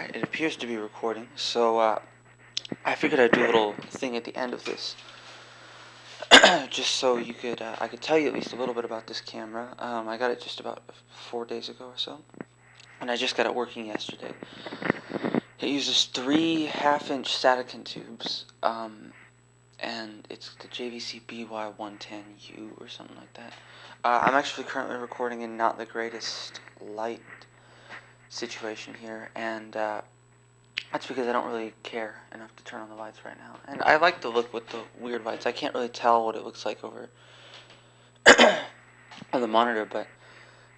Alright, it appears to be recording, so I figured I'd do a little thing at the end of this, just so you could, I could tell you at least a little bit about this camera. I got it just about 4 days ago or so, and I just got it working yesterday. It uses 3 half-inch Statican tubes, and it's the JVC BY-110U or something like that. I'm actually currently recording in not the greatest light situation here, and that's because I don't really care enough to turn on the lights right now. And I like the look with the weird lights. I can't really tell what it looks like over on the monitor, but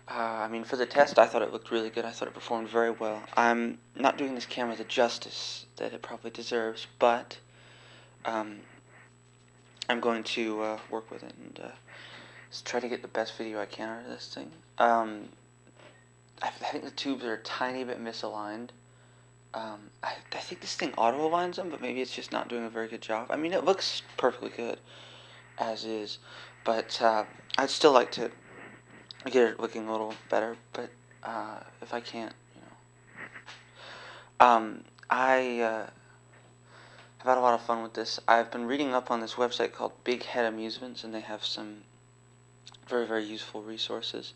I mean, for the test, I thought it looked really good. I thought it performed very well. I'm not doing this camera the justice that it probably deserves, but I'm going to work with it and try to get the best video I can out of this thing. I think the tubes are a tiny bit misaligned. I think this thing auto-aligns them, but maybe it's just not doing a very good job. I mean, it looks perfectly good as is, but I'd still like to get it looking a little better, but if I can't, you know. I have had a lot of fun with this. I've been reading up on this website called Big Head Amusements, and they have some very, very useful resources.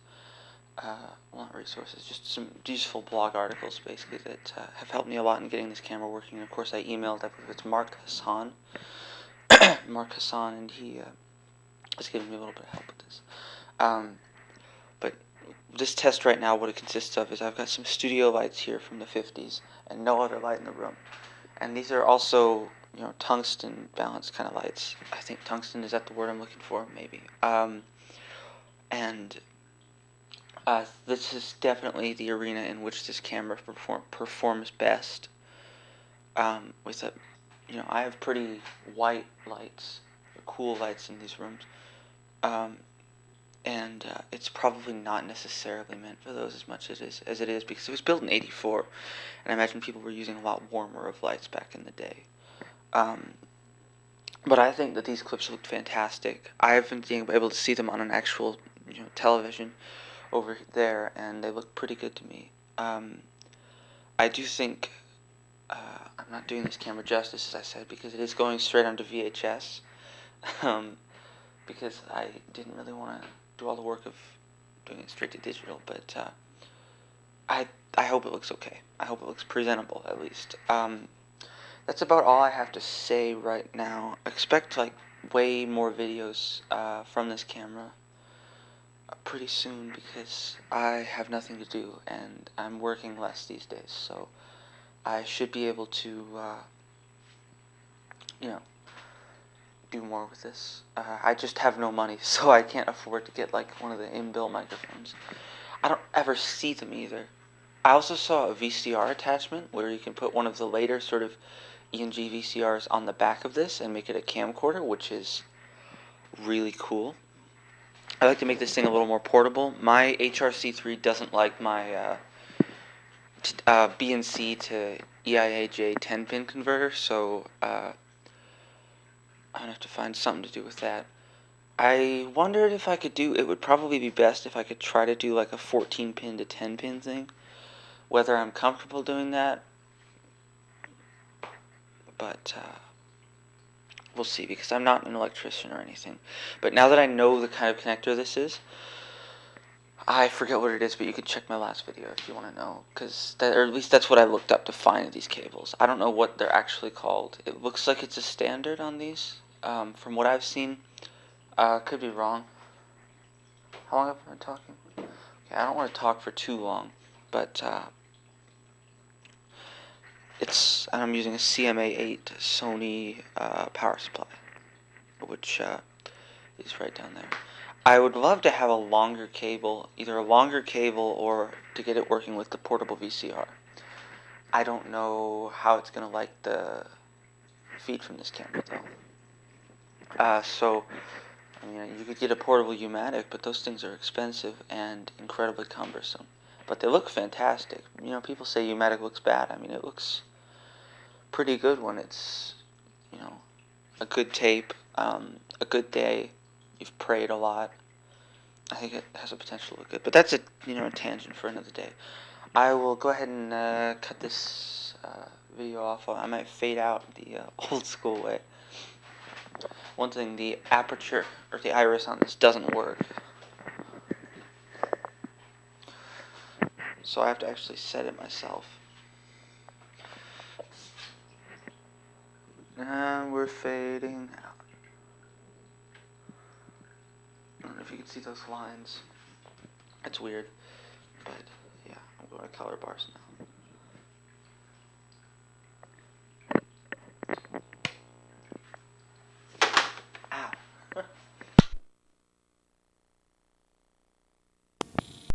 Well, not resources, just some useful blog articles, basically, that have helped me a lot in getting this camera working. And of course, I emailed, I believe it's Mark Hassan, and he has given me a little bit of help with this. But this test right now, what it consists of is I've got some studio lights here from the 50s, and no other light in the room. And these are also, you know, tungsten balanced kind of lights. I think tungsten, is that the word I'm looking for? Maybe. This is definitely the arena in which this camera performs best. With a, you know, I have pretty white lights, cool lights in these rooms, and it's probably not necessarily meant for those as much as it is because it was built in '84, and I imagine people were using a lot warmer of lights back in the day. But I think that these clips looked fantastic. I've been being able to see them on an actual, you know, television over there, and they look pretty good to me. I do think I'm not doing this camera justice, as I said, because it is going straight onto VHS, because I didn't really want to do all the work of doing it straight to digital, but I hope it looks okay. I hope it looks presentable, at least. That's about all I have to say right now. Expect, like, way more videos from this camera pretty soon, because I have nothing to do and I'm working less these days, so I should be able to you know, do more with this. I just have no money, so I can't afford to get like one of the inbuilt microphones. I don't ever see them either. I also saw a VCR attachment where you can put one of the later sort of ENG VCRs on the back of this and make it a camcorder, which is really cool. I like to make this thing a little more portable. My HRC3 doesn't like my BNC to EIA-J 10-pin converter, so I'm going to have to find something to do with that. I wondered if I could do, it would probably be best if I could try to do like a 14-pin to 10-pin thing. Whether I'm comfortable doing that, but we'll see, because I'm not an electrician or anything. But now that I know the kind of connector this is, I forget what it is, but you can check my last video if you want to know, because or at least that's what I looked up to find these cables. I don't know what they're actually called. It looks like it's a standard on these, from what I've seen. Could be wrong. How long have I been talking? Okay, I don't want to talk for too long, but I'm using a CMA8 Sony power supply, which is right down there. I would love to have a longer cable, either a longer cable or to get it working with the portable VCR. I don't know how it's going to like the feed from this camera, though. So, I mean, you could get a portable umatic, but those things are expensive and incredibly cumbersome. But they look fantastic. You know, people say umatic looks bad. I mean, it looks pretty good when it's, you know, a good tape, a good day. You've prayed a lot. I think it has a potential to look good, but that's a tangent for another day. I will go ahead and cut this video off on. I might fade out the old school way. One thing, the aperture or the iris on this doesn't work, so I have to actually set it myself. And we're fading out. I don't know if you can see those lines. It's weird, but yeah, I'm going to color bars now.